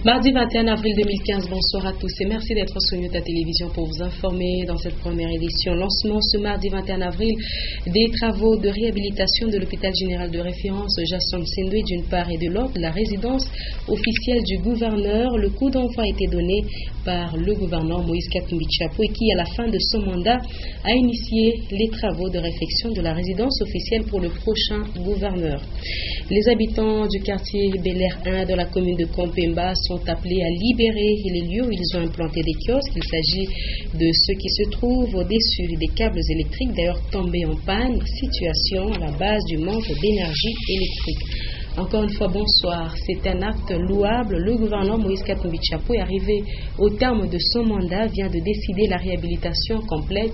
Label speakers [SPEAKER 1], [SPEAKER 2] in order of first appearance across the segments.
[SPEAKER 1] Mardi 21 avril 2015, bonsoir à tous et merci d'être sur Nyota Télévision pour vous informer dans cette première édition. Lancement ce mardi 21 avril des travaux de réhabilitation de l'hôpital général de référence Jason Sendwe d'une part et de l'autre, la résidence officielle du gouverneur. Le coup d'envoi a été donné par le gouverneur Moïse Katumbi Chapwe qui, à la fin de son mandat, a initié les travaux de réfection de la résidence officielle pour le prochain gouverneur. Les habitants du quartier Bel Air 1 de la commune de Kompemba sont appelés à libérer les lieux où ils ont implanté des kiosques. Il s'agit de ceux qui se trouvent au-dessus des câbles électriques, d'ailleurs tombés en panne, situation à la base du manque d'énergie électrique. Encore une fois, bonsoir. C'est un acte louable. Le gouverneur Moïse Katumbi Chapwe, arrivé au terme de son mandat, vient de décider la réhabilitation complète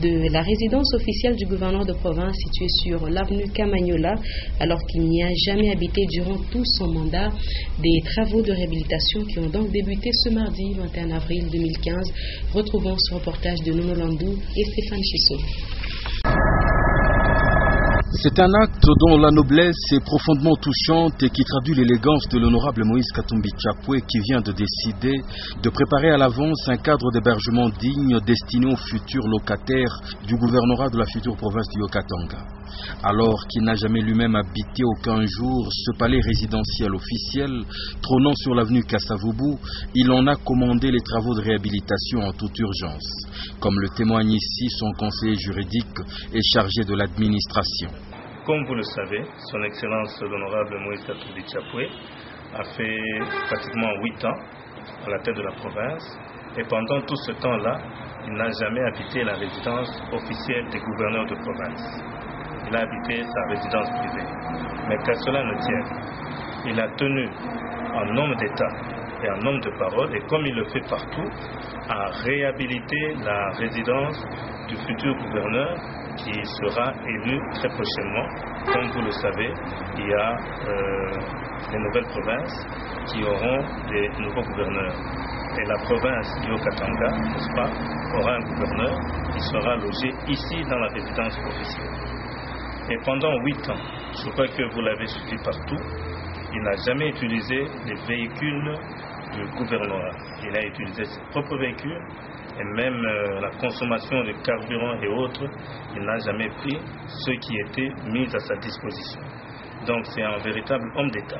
[SPEAKER 1] de la résidence officielle du gouverneur de province située sur l'avenue Camagnola, alors qu'il n'y a jamais habité durant tout son mandat. Des travaux de réhabilitation qui ont donc débuté ce mardi 21 avril 2015. Retrouvons ce reportage de Nono Landou et Stéphane Chissot.
[SPEAKER 2] C'est un acte dont la noblesse est profondément touchante et qui traduit l'élégance de l'honorable Moïse Katumbi Chapwe qui vient de décider de préparer à l'avance un cadre d'hébergement digne destiné aux futurs locataires du gouvernorat de la future province du Haut-Katanga. Alors qu'il n'a jamais lui-même habité aucun jour ce palais résidentiel officiel trônant sur l'avenue Kassavubu, il en a commandé les travaux de réhabilitation en toute urgence. Comme le témoigne ici son conseiller juridique et chargé de l'administration.
[SPEAKER 3] Comme vous le savez, son Excellence l'honorable Moïse Katumbi Chapwe a fait pratiquement 8 ans à la tête de la province et pendant tout ce temps-là, il n'a jamais habité la résidence officielle des gouverneurs de province. Il a habité sa résidence privée. Mais qu'à cela ne tienne, il a tenu en homme d'État et en homme de parole, et comme il le fait partout, à réhabiliter la résidence du futur gouverneur qui sera élu très prochainement. Comme vous le savez, il y a les nouvelles provinces qui auront des nouveaux gouverneurs. Et la province du Haut-Katanga, n'est-ce pas, aura un gouverneur qui sera logé ici dans la résidence officielle. Et pendant 8 ans, je crois que vous l'avez suivi partout, il n'a jamais utilisé les véhicules du gouvernorat. Il a utilisé ses propres véhicules et même la consommation de carburant et autres, il n'a jamais pris ce qui était mis à sa disposition. Donc c'est un véritable homme d'État,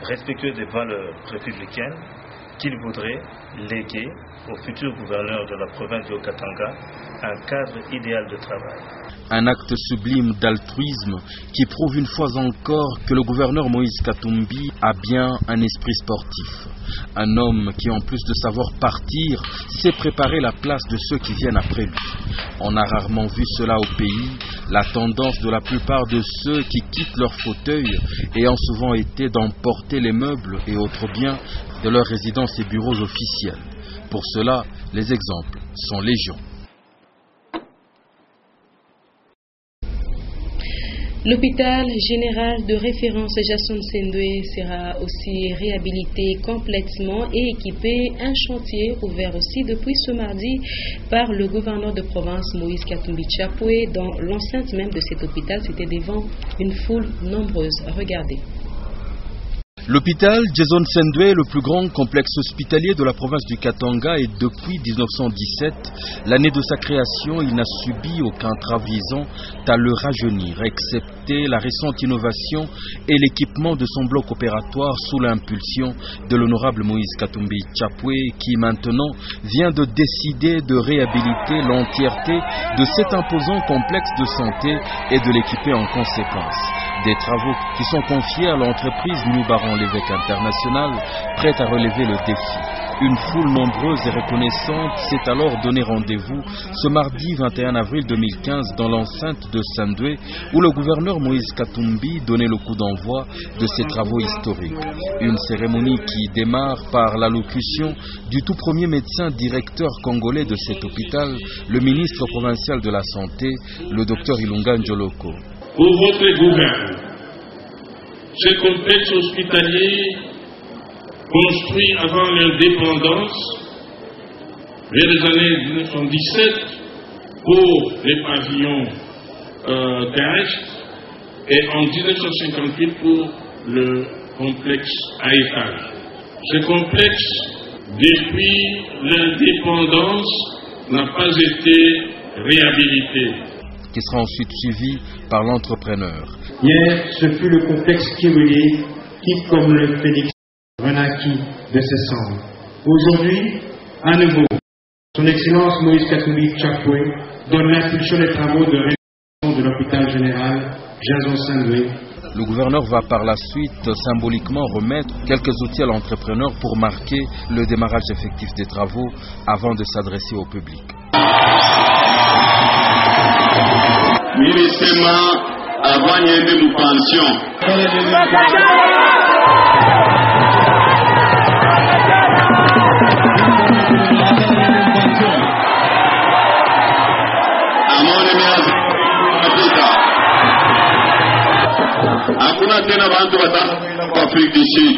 [SPEAKER 3] respectueux des valeurs républicaines qu'il voudrait léguer au futur gouverneur de la province du Haut-Katanga un cadre idéal de travail.
[SPEAKER 2] Un acte sublime d'altruisme qui prouve une fois encore que le gouverneur Moïse Katumbi a bien un esprit sportif. Un homme qui, en plus de savoir partir, sait préparer la place de ceux qui viennent après lui. On a rarement vu cela au pays. La tendance de la plupart de ceux qui quittent leur fauteuil ayant souvent été d'emporter les meubles et autres biens de leurs résidences et bureaux officiels. Pour cela, les exemples sont légion.
[SPEAKER 1] L'hôpital général de référence Jason Sendwe sera aussi réhabilité complètement et équipé. Un chantier ouvert aussi depuis ce mardi par le gouverneur de province Moïse Katumbi Chapwe. Dans l'enceinte même de cet hôpital, c'était devant une foule nombreuse. Regardez.
[SPEAKER 2] L'hôpital Jason Sendwe, le plus grand complexe hospitalier de la province du Katanga, et depuis 1917, l'année de sa création, il n'a subi aucun travail visant à le rajeunir, excepté la récente innovation et l'équipement de son bloc opératoire sous l'impulsion de l'honorable Moïse Katumbi Chapwe, qui maintenant vient de décider de réhabiliter l'entièreté de cet imposant complexe de santé et de l'équiper en conséquence. Des travaux qui sont confiés à l'entreprise New Baron L'évêque international, prête à relever le défi. Une foule nombreuse et reconnaissante s'est alors donné rendez-vous ce mardi 21 avril 2015 dans l'enceinte de Sendwe, où le gouverneur Moïse Katumbi donnait le coup d'envoi de ces travaux historiques. Une cérémonie qui démarre par l'allocution du tout premier médecin directeur congolais de cet hôpital, le ministre provincial de la Santé, le docteur Ilunga Njoloko.
[SPEAKER 4] Pour votre gouvernement, ce complexe hospitalier construit avant l'indépendance, vers les années 1917, pour les pavillons terrestres et en 1958 pour le complexe à étage. Ce complexe, depuis l'indépendance, n'a pas été réhabilité.
[SPEAKER 2] Qui sera ensuite suivi par l'entrepreneur.
[SPEAKER 5] Hier, ce fut le complexe Kiwele qui, comme le phénix, renaquit de ses cendres. Aujourd'hui, à nouveau, Son Excellence Moïse Katumbi Tchapoué donne l'impulsion des travaux de rénovation de l'hôpital général Jason Saint-Louis.
[SPEAKER 2] Le gouverneur va par la suite symboliquement remettre quelques outils à l'entrepreneur pour marquer le démarrage effectif des travaux avant de s'adresser au public.
[SPEAKER 6] Milisema avant niende mu pension. Amone miazi katika. Hakuna tena bantu bata Afrique du Sud.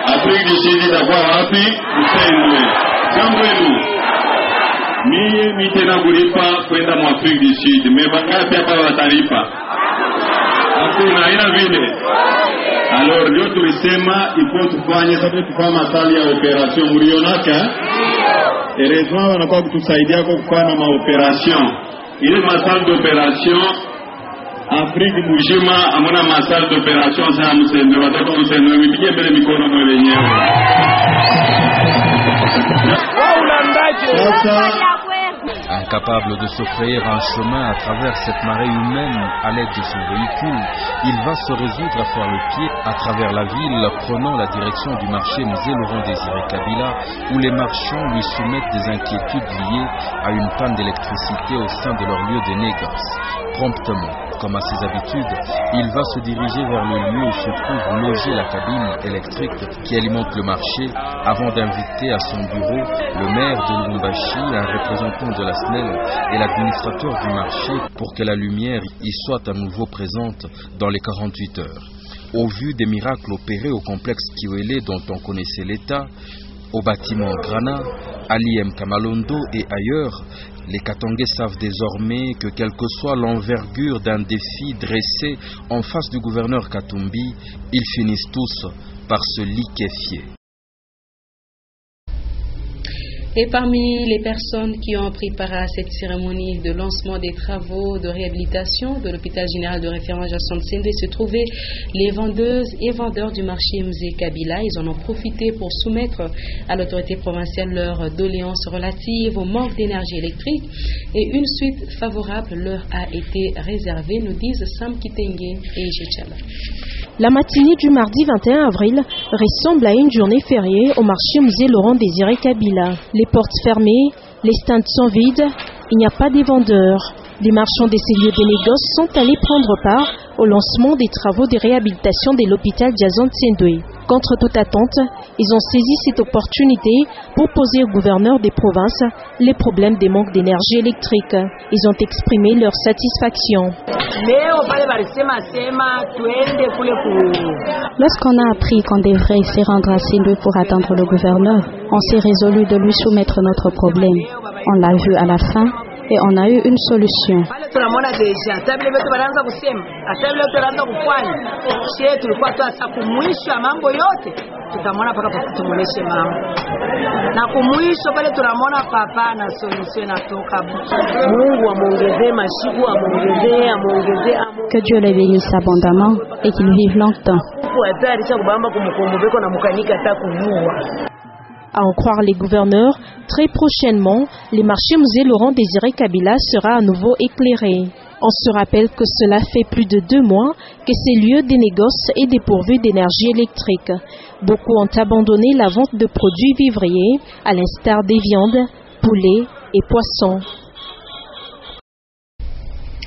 [SPEAKER 6] Afrique du Sud itakuwa wapi? Msendwe. Jambo Mie mitena kulipa kwenda mu Afrique du Sud. Mebakati hapa watalipa. Hakuna ina vile. Alors ndio tulisema ipo tufanye sababu tufanye masali ya operation mlionaka. Heureusement wanakuwa kutusaidia kwa kufanya maoperation. Ile masali d'opération Afrique mujima amona masali d'opération sana msende wataka msende mipige mbele mikono mwe wenyewe.
[SPEAKER 2] Incapable de se frayer un chemin à travers cette marée humaine à l'aide de son véhicule, il va se résoudre à faire le pied à travers la ville, prenant la direction du marché Musée Laurent Désiré Kabila, où les marchands lui soumettent des inquiétudes liées à une panne d'électricité au sein de leur lieu de négoce. Promptement, comme à ses habitudes, il va se diriger vers le lieu où se trouve logée la cabine électrique qui alimente le marché avant d'inviter à son bureau le maire de Lubumbashi, un représentant de la SNEL et l'administrateur du marché pour que la lumière y soit à nouveau présente dans les 48 heures. Au vu des miracles opérés au complexe Kiwele dont on connaissait l'état, au bâtiment Grana, à l'IM Kamalondo et ailleurs, les Katangais savent désormais que quelle que soit l'envergure d'un défi dressé en face du gouverneur Katumbi, ils finissent tous par se liquéfier.
[SPEAKER 1] Et parmi les personnes qui ont pris part à cette cérémonie de lancement des travaux de réhabilitation de l'hôpital général de référence Jason Saint-Louis se trouvaient les vendeuses et vendeurs du marché Musée Kabila. Ils en ont profité pour soumettre à l'autorité provinciale leurs doléances relatives au manque d'énergie électrique et une suite favorable leur a été réservée, nous disent Sam Kitenge et Jechala.
[SPEAKER 7] La matinée du mardi 21 avril ressemble à une journée fériée au marché Musée Laurent Désiré Kabila. Les portes fermées, les stands sont vides, il n'y a pas de vendeurs. Les marchands de ces lieux de négoce sont allés prendre part au lancement des travaux de réhabilitation de l'hôpital Jason Saint-Louis. Contre toute attente, ils ont saisi cette opportunité pour poser au gouverneur des provinces les problèmes des manques d'énergie électrique. Ils ont exprimé leur satisfaction.
[SPEAKER 8] Lorsqu'on a appris qu'on devrait se rendre à Saint-Louis pour attendre le gouverneur, on s'est résolu de lui soumettre notre problème. On l'a vu à la fin et on a eu une solution. Que Dieu les bénisse abondamment et qu'ils vivent longtemps.
[SPEAKER 7] À en croire les gouverneurs, très prochainement, les marchés Musée Laurent Désiré Kabila sera à nouveau éclairé. On se rappelle que cela fait plus de 2 mois que ces lieux de négoce est dépourvu d'énergie électrique. Beaucoup ont abandonné la vente de produits vivriers, à l'instar des viandes, poulets et poissons.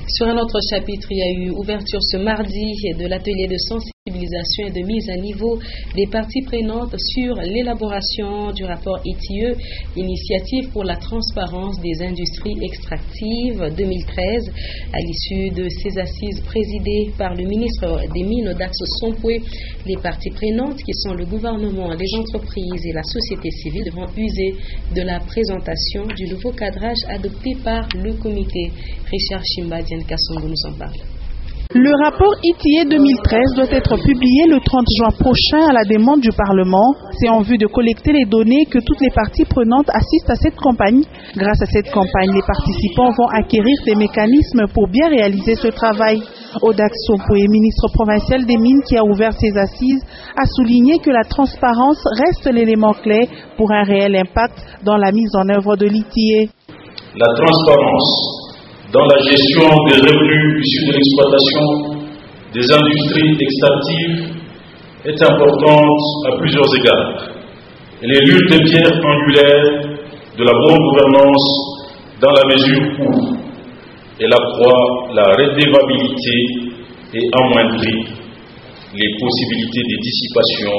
[SPEAKER 1] Sur un autre chapitre, il y a eu ouverture ce mardi de l'atelier de sensibilisation et de mise à niveau des parties prenantes sur l'élaboration du rapport ITIE, Initiative pour la transparence des industries extractives 2013. À l'issue de ces assises présidées par le ministre des Mines, Dax Sompoué, les parties prenantes, qui sont le gouvernement, les entreprises et la société civile, devront user de la présentation du nouveau cadrage adopté par le comité. Richard Chimba Diane Kassongo nous en parle.
[SPEAKER 9] Le rapport ITIE 2013 doit être publié le 30 juin prochain à la demande du Parlement. C'est en vue de collecter les données que toutes les parties prenantes assistent à cette campagne. Grâce à cette campagne, les participants vont acquérir des mécanismes pour bien réaliser ce travail. Odax Sompoué, ministre provincial des Mines qui a ouvert ses assises, a souligné que la transparence reste l'élément clé pour un réel impact dans la mise en œuvre de l'ITIE.
[SPEAKER 10] La transparence dans la gestion des revenus issus de l'exploitation des industries extractives est importante à plusieurs égards. Elle est l'une des pierres angulaires de la bonne gouvernance dans la mesure où elle accroît la redevabilité et amoindrit les possibilités de dissipation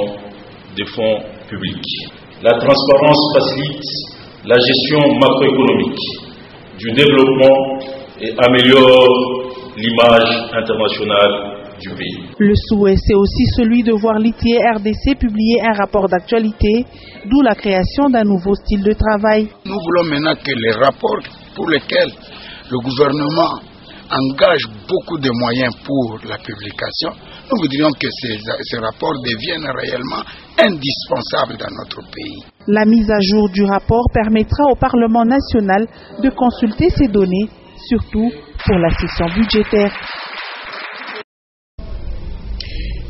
[SPEAKER 10] des fonds publics. La transparence facilite la gestion macroéconomique du développement et améliore l'image internationale du pays.
[SPEAKER 9] Le souhait, c'est aussi celui de voir l'ITIE RDC publier un rapport d'actualité, d'où la création d'un nouveau style de travail.
[SPEAKER 11] Nous voulons maintenant que les rapports pour lesquels le gouvernement engage beaucoup de moyens pour la publication, nous voudrions que ces rapports deviennent réellement indispensables dans notre pays.
[SPEAKER 9] La mise à jour du rapport permettra au Parlement national de consulter ces données, surtout pour la session budgétaire.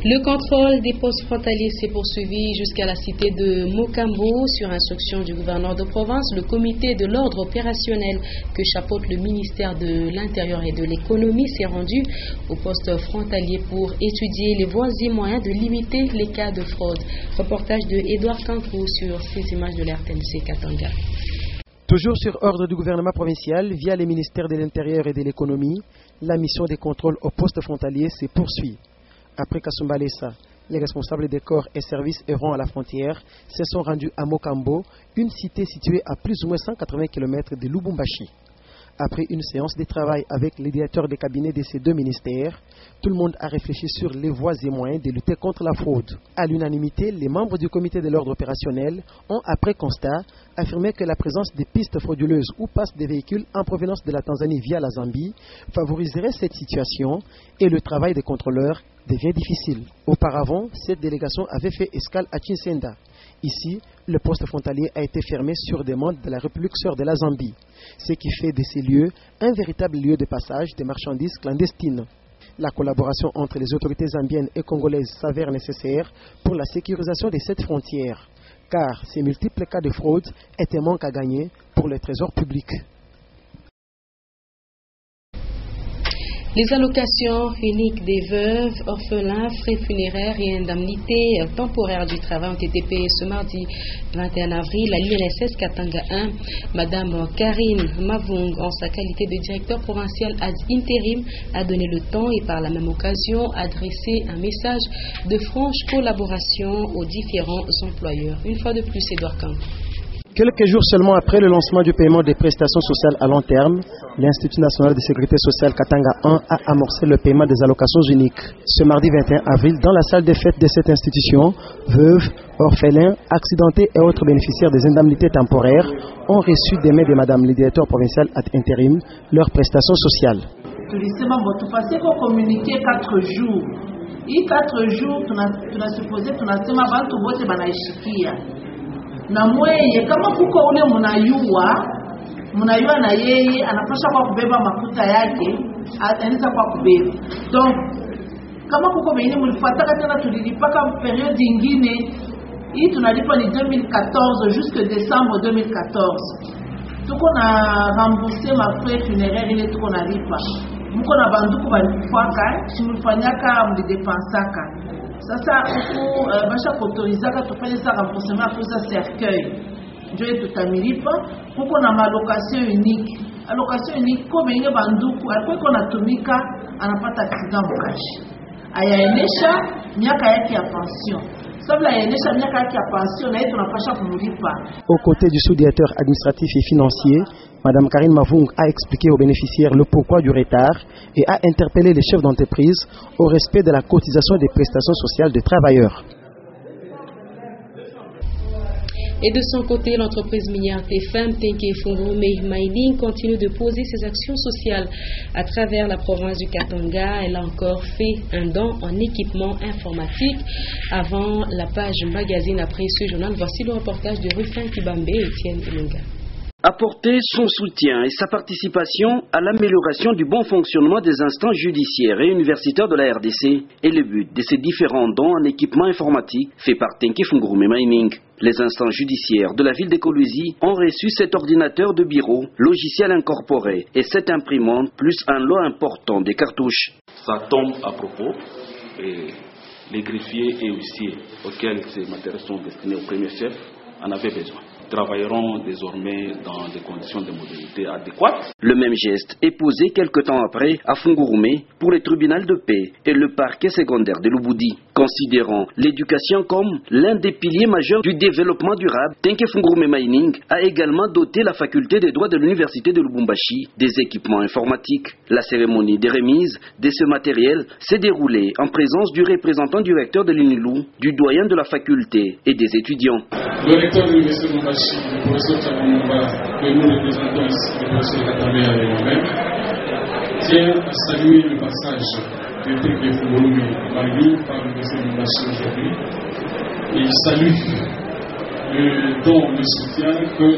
[SPEAKER 1] Le contrôle des postes frontaliers s'est poursuivi jusqu'à la cité de Mokambo. Sur instruction du gouverneur de province, le comité de l'ordre opérationnel que chapeaute le ministère de l'Intérieur et de l'Économie s'est rendu au poste frontalier pour étudier les voies et moyens de limiter les cas de fraude. Reportage de Édouard Cancou sur ces images de l'RTNC Katanga.
[SPEAKER 12] Toujours sur ordre du gouvernement provincial, via les ministères de l'Intérieur et de l'Économie, la mission des contrôles au poste frontalier se poursuit. Après Kasumbalesa, les responsables des corps et services œuvrant à la frontière se sont rendus à Mokambo, une cité située à plus ou moins 180 km de Lubumbashi. Après une séance de travail avec les directeurs des cabinets de ces deux ministères, tout le monde a réfléchi sur les voies et moyens de lutter contre la fraude. À l'unanimité, les membres du comité de l'ordre opérationnel ont, après constat, affirmé que la présence des pistes frauduleuses ou passes des véhicules en provenance de la Tanzanie via la Zambie favoriserait cette situation et le travail des contrôleurs devient difficile. Auparavant, cette délégation avait fait escale à Chinsenda. Ici, le poste frontalier a été fermé sur demande de la République sœur de la Zambie, ce qui fait de ces lieux un véritable lieu de passage des marchandises clandestines. La collaboration entre les autorités zambiennes et congolaises s'avère nécessaire pour la sécurisation de cette frontière, car ces multiples cas de fraude est un manque à gagner pour le trésor public.
[SPEAKER 1] Les allocations uniques des veuves, orphelins, frais funéraires et indemnités temporaires du travail ont été payées ce mardi 21 avril à l'INSS Katanga 1. Madame Karine Mavung, en sa qualité de directeur provincial ad intérim, a donné le temps et par la même occasion adressé un message de franche collaboration aux différents employeurs. Une fois de plus, Édouard Camp.
[SPEAKER 12] Quelques jours seulement après le lancement du paiement des prestations sociales à long terme, l'Institut national de sécurité sociale Katanga 1 a amorcé le paiement des allocations uniques. Ce mardi 21 avril, dans la salle des fêtes de cette institution, veuves, orphelins, accidentés et autres bénéficiaires des indemnités temporaires ont reçu des mains de Madame le directeur provincial ad intérim leurs prestations sociales.
[SPEAKER 13] Tupase communiquer 4 jours. Hii 4 jours tunasupose tunasema bantu bote banaishikia. Na mweye kama kuko ule munayua na yeye anapasha kwa kubeba makuta yake, anaweza kwa kubeba. Donc kama kuko bengine mlifuataka tena tulilipaka periode nyingine, hii tunalipa ni 2014 jusque décembre 2014. Tuko na rembourser ma frais funéraire ile tuko na lipa. Mko na banduku balifaka, simulifanyaka mlidepensaka. Sasa huku basha kutorizaka tufanye sa remboursement pour ça cercueil. Ndio tutamilipa huko na malocation unique. Allocation unique ko benye banduku alikuwa natumika anapata accident mkashi. Ayaenesha miaka yake ya pension.
[SPEAKER 12] Aux côtés du sous-directeur administratif et financier, Mme Karine Mavung a expliqué aux bénéficiaires le pourquoi du retard et a interpellé les chefs d'entreprise au respect de la cotisation des prestations sociales des travailleurs.
[SPEAKER 1] Et de son côté, l'entreprise minière TFM, Tenke Fungurume Mining, continue de poser ses actions sociales à travers la province du Katanga. Elle a encore fait un don en équipement informatique. Avant la page magazine après ce journal, voici le reportage de Rufin Kibambe et Etienne Elunga.
[SPEAKER 14] Apporter son soutien et sa participation à l'amélioration du bon fonctionnement des instances judiciaires et universitaires de la RDC est le but de ces différents dons en équipement informatique fait par Tenke Fungurume Mining. Les instances judiciaires de la ville de Kolwezi ont reçu 7 ordinateurs de bureau, logiciels incorporés et 7 imprimantes, plus un lot important de cartouches.
[SPEAKER 15] Ça tombe à propos et les greffiers et huissiers auxquels ces matériaux sont destinés au premier chef en avaient besoin. Travailleront désormais dans des conditions de mobilité adéquates.
[SPEAKER 14] Le même geste est posé quelque temps après à Fungurume pour le tribunal de paix et le parquet secondaire de Lubudi. Considérant l'éducation comme l'un des piliers majeurs du développement durable, Tenke Fungurume Mining a également doté la faculté des droits de l'université de Lubumbashi des équipements informatiques. La cérémonie de remise de ce matériel s'est déroulée en présence du représentant du recteur de l'UNILU, du doyen de la faculté et des étudiants.
[SPEAKER 4] Le recteur de l'université de Lubumbashi, le professeur Tchamamba, que nous représentons ici, le professeur Katamé et moi-même, tient à saluer le passage de Tenke Fungurume Mining par l'université de Lubumbashi aujourd'hui. Et il salue le don, le soutien que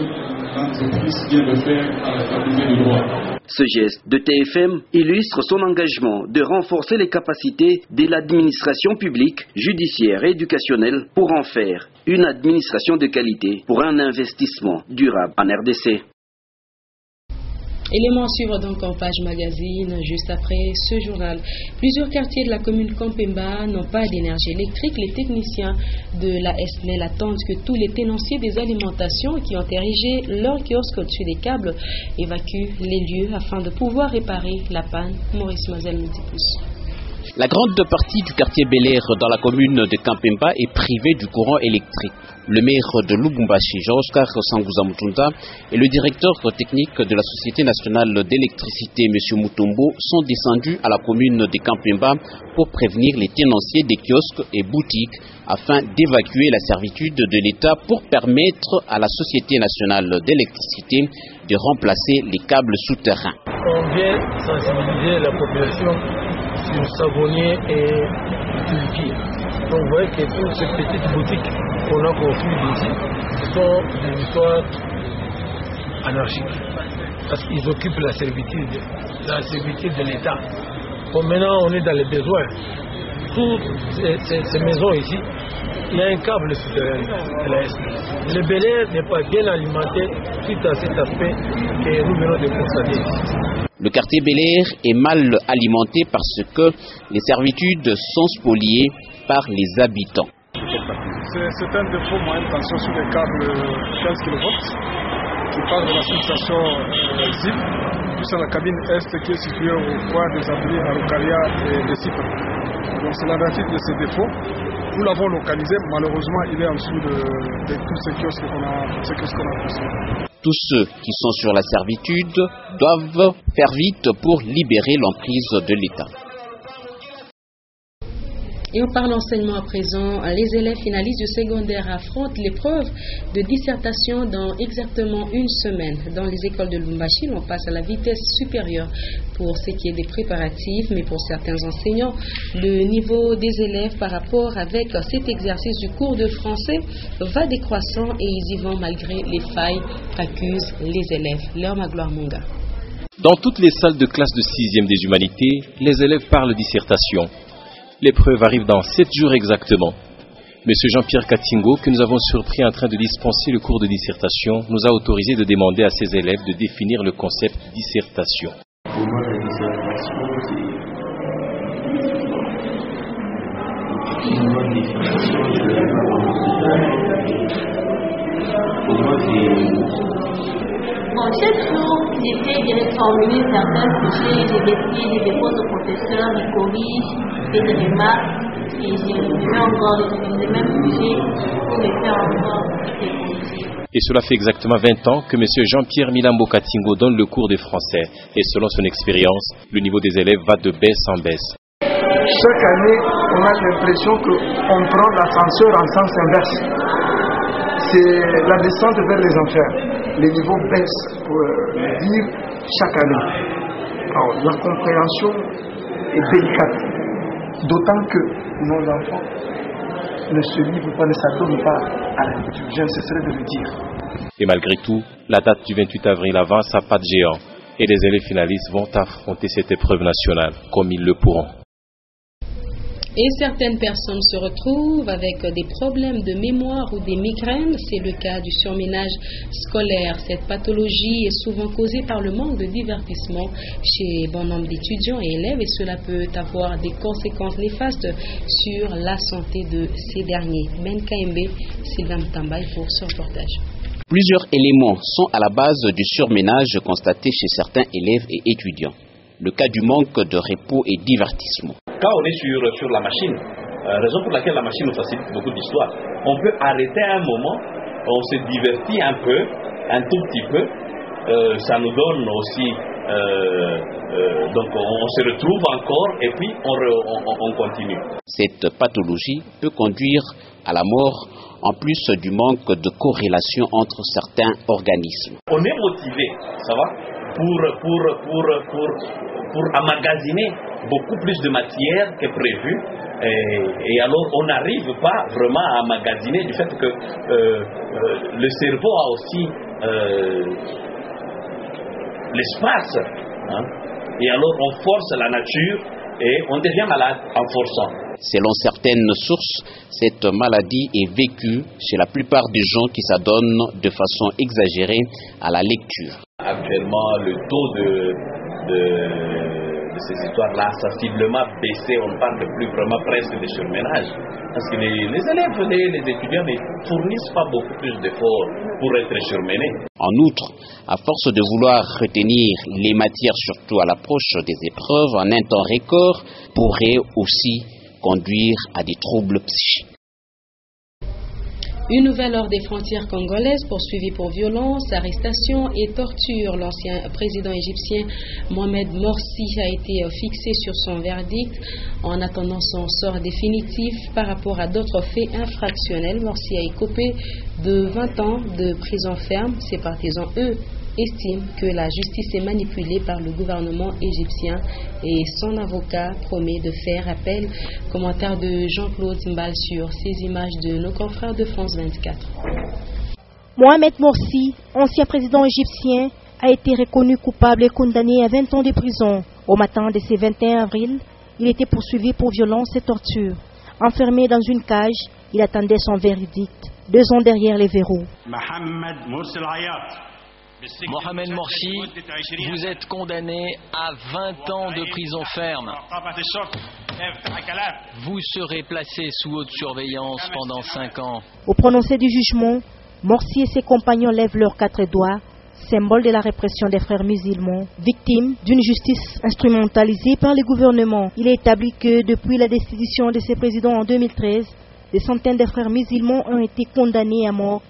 [SPEAKER 4] l'entreprise vient de faire à la faculté de droit.
[SPEAKER 14] Ce geste de TFM illustre son engagement de renforcer les capacités de l'administration publique, judiciaire et éducationnelle pour en faire une administration de qualité pour un investissement durable en RDC.
[SPEAKER 1] Éléments à suivre donc en page magazine juste après ce journal. Plusieurs quartiers de la commune Kampemba n'ont pas d'énergie électrique. Les techniciens de la SNEL attendent que tous les tenanciers des alimentations qui ont érigé leur kiosque au-dessus des câbles évacuent les lieux afin de pouvoir réparer la panne. Maurice Mazel nous dit plus.
[SPEAKER 16] La grande partie du quartier Bel Air dans la commune de Kampemba est privée du courant électrique. Le maire de Lubumbashi, Jean-Oscar Sangouza Mutunda, et le directeur technique de la Société nationale d'électricité, M. Mutombo, sont descendus à la commune de Kampemba pour prévenir les tenanciers des kiosques et boutiques afin d'évacuer la servitude de l'État pour permettre à la Société nationale d'électricité de remplacer les câbles souterrains.
[SPEAKER 17] On vient sensibiliser la population sur Savonnier et Turquie. Donc vous voyez que toutes ces petites boutiques qu'on a construites ici sont des histoires anarchiques. Parce qu'ils occupent la servitude de l'État. Bon, maintenant on est dans les besoins. Toutes ces maisons ici, il y a un câble souterrain de la SNEL. Le Bel Air n'est pas bien alimenté suite à cet aspect que nous venons de constater ici.
[SPEAKER 16] Le quartier Bel Air est mal alimenté parce que les servitudes sont spoliées par les habitants.
[SPEAKER 18] C'est un défaut moyen de tension sur les câbles 15 kV qui part de la station ZIP jusqu'à la cabine Est qui est située au coin des abris à Localia et des Cypres. Donc c'est l'analyse de ces défauts. Nous l'avons localisé, malheureusement il est en dessous de tous ces kiosques qu'on a construits.
[SPEAKER 16] Tous ceux qui sont sur la servitude doivent faire vite pour libérer l'emprise de l'État.
[SPEAKER 1] Et on parle enseignement à présent. Les élèves finalistes du secondaire affrontent l'épreuve de dissertation dans exactement une semaine. Dans les écoles de Lubumbashi, on passe à la vitesse supérieure pour ce qui est des préparatifs, mais pour certains enseignants, le niveau des élèves par rapport avec cet exercice du cours de français va décroissant et ils y vont malgré les failles qu'accusent les élèves. Léon Magloire Munga.
[SPEAKER 19] Dans toutes les salles de classe de 6e des humanités, les élèves parlent dissertation. L'épreuve arrive dans 7 jours exactement. Monsieur Jean-Pierre Katingo, que nous avons surpris en train de dispenser le cours de dissertation, nous a autorisé de demander à ses élèves de définir le concept dissertation.
[SPEAKER 20] Pour moi, la dissertation, c'est une bonne définition de la Pour moi, c'est...
[SPEAKER 21] Bon, chaque jour, j'essaie de reformuler certains sujets, je vérifie, je dépose au professeur, il corrige, je fais des remarques et je mets encore les mêmes sujets pour les faire encore et corriger.
[SPEAKER 19] Et cela fait exactement 20 ans que M. Jean-Pierre Milambo Katingo donne le cours de français. Et selon son expérience, le niveau des élèves va de baisse en baisse.
[SPEAKER 22] Chaque année, on a l'impression qu'on prend l'ascenseur en sens inverse.
[SPEAKER 3] c'est la descente vers les enfers. Les niveaux baissent, pour le dire, chaque année. Alors, la compréhension est délicate, d'autant que nos enfants ne se livrent pas, ne s'adonnent pas à la lecture. Je ne cesserai de le dire.
[SPEAKER 19] Et malgré tout, la date du 28 avril avance à pas de géant et les élèves finalistes vont affronter cette épreuve nationale comme ils le pourront.
[SPEAKER 1] Et certaines personnes se retrouvent avec des problèmes de mémoire ou des migraines. C'est le cas du surménage scolaire. Cette pathologie est souvent causée par le manque de divertissement chez bon nombre d'étudiants et élèves et cela peut avoir des conséquences néfastes sur la santé de ces derniers. Ben KMB, Sylvain Mtambaï pour ce reportage.
[SPEAKER 16] Plusieurs éléments sont à la base du surménage constaté chez certains élèves et étudiants. Le cas du manque de repos et divertissement.
[SPEAKER 22] Quand on est sur la machine, raison pour laquelle la machine nous facilite beaucoup d'histoires, on peut arrêter un moment, on se divertit un peu, un tout petit peu, ça nous donne aussi, donc on se retrouve encore et puis on continue.
[SPEAKER 16] Cette pathologie peut conduire à la mort en plus du manque de corrélation entre certains organismes.
[SPEAKER 22] On est motivé, ça va, pour emmagasiner beaucoup plus de matière que prévu et alors on n'arrive pas vraiment à emmagasiner du fait que le cerveau a aussi l'espace hein, et alors on force la nature et on devient malade en forçant.
[SPEAKER 16] Selon certaines sources, cette maladie est vécue chez la plupart des gens qui s'adonnent de façon exagérée à la lecture.
[SPEAKER 22] Actuellement, le taux de ces histoires-là a sensiblement baissé. On ne parle plus vraiment presque de surménage. Parce que les élèves, les étudiants ne fournissent pas beaucoup plus d'efforts pour être surmenés.
[SPEAKER 16] En outre, à force de vouloir retenir les matières, surtout à l'approche des épreuves en un temps record, pourrait aussi conduire à des troubles psychiques.
[SPEAKER 1] Une nouvelle hors des frontières congolaises poursuivie pour violence, arrestation et torture. L'ancien président égyptien Mohamed Morsi a été fixé sur son verdict en attendant son sort définitif par rapport à d'autres faits infractionnels. Morsi a écopé de 20 ans de prison ferme. Ses partisans, eux, estime que la justice est manipulée par le gouvernement égyptien et son avocat promet de faire appel. Commentaire de Jean-Claude Mbal sur ces images de nos confrères de France 24.
[SPEAKER 7] Mohamed Morsi, ancien président égyptien, a été reconnu coupable et condamné à 20 ans de prison. Au matin de ce 21 avril, il était poursuivi pour violence et torture. Enfermé dans une cage, il attendait son verdict, 2 ans derrière les verrous.
[SPEAKER 23] Mohamed Morsi, vous êtes condamné à 20 ans de prison ferme. Vous serez placé sous haute surveillance pendant 5 ans.
[SPEAKER 7] Au prononcé du jugement, Morsi et ses compagnons lèvent leurs 4 doigts, symbole de la répression des frères musulmans, victimes d'une justice instrumentalisée par les gouvernements. Il est établi que depuis la destitution de ces présidents en 2013, des centaines de frères musulmans ont été condamnés à mort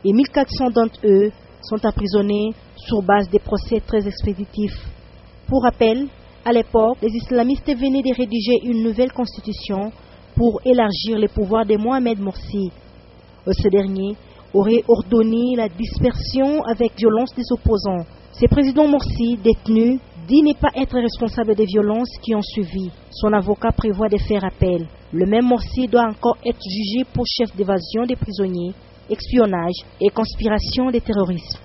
[SPEAKER 7] et 1400 d'entre eux sont emprisonnés sur base des procès très expéditifs. Pour rappel, à l'époque, les islamistes venaient de rédiger une nouvelle constitution pour élargir les pouvoirs de Mohamed Morsi. Ce dernier aurait ordonné la dispersion avec violence des opposants. Ce président Morsi, détenu, dit ne pas être responsable des violences qui ont suivi. Son avocat prévoit de faire appel. Le même Morsi doit encore être jugé pour chef d'évasion des prisonniers, espionnage et conspiration de terrorisme.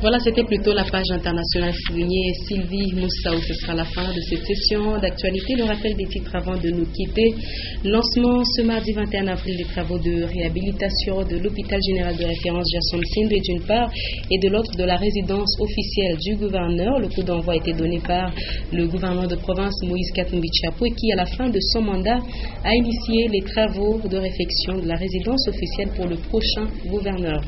[SPEAKER 1] Voilà, c'était plutôt la page internationale signée Sylvie Moussaou. Ce sera la fin de cette session d'actualité. Le rappel des titres avant de nous quitter. Lancement ce mardi 21 avril des travaux de réhabilitation de l'hôpital général de référence Jason Sindwe d'une part et de l'autre de la résidence officielle du gouverneur. Le coup d'envoi a été donné par le gouverneur de province Moïse Katumbi Tchapoué qui, à la fin de son mandat, a initié les travaux de réfection de la résidence officielle pour le prochain gouverneur.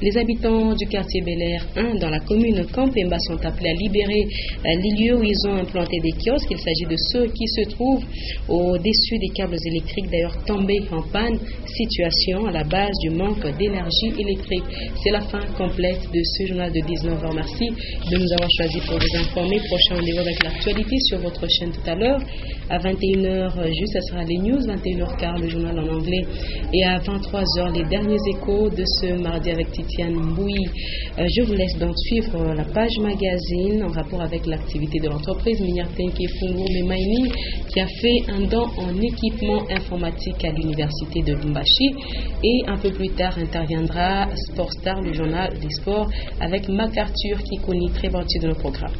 [SPEAKER 1] Les habitants du quartier Bel Air 1 dans la commune Kampemba sont appelés à libérer les lieux où ils ont implanté des kiosques. Il s'agit de ceux qui se trouvent au-dessus des câbles électriques, d'ailleurs tombés en panne, situation à la base du manque d'énergie électrique. C'est la fin complète de ce journal de 19h. Merci de nous avoir choisis pour vous informer. Prochain rendez-vous avec l'actualité sur votre chaîne tout à l'heure. À 21h juste, ça sera les news, 21h15 le journal en anglais et à 23h les derniers échos de ce mardi avec Titiane Mbouy. Je vous laisse donc suivre la page magazine en rapport avec l'activité de l'entreprise minière Tenke Fungo Memaini qui a fait un don en équipement informatique à l'université de Lubumbashi, et un peu plus tard interviendra Sport Star, le journal des sports avec MacArthur qui connaît très volontiers de nos programmes.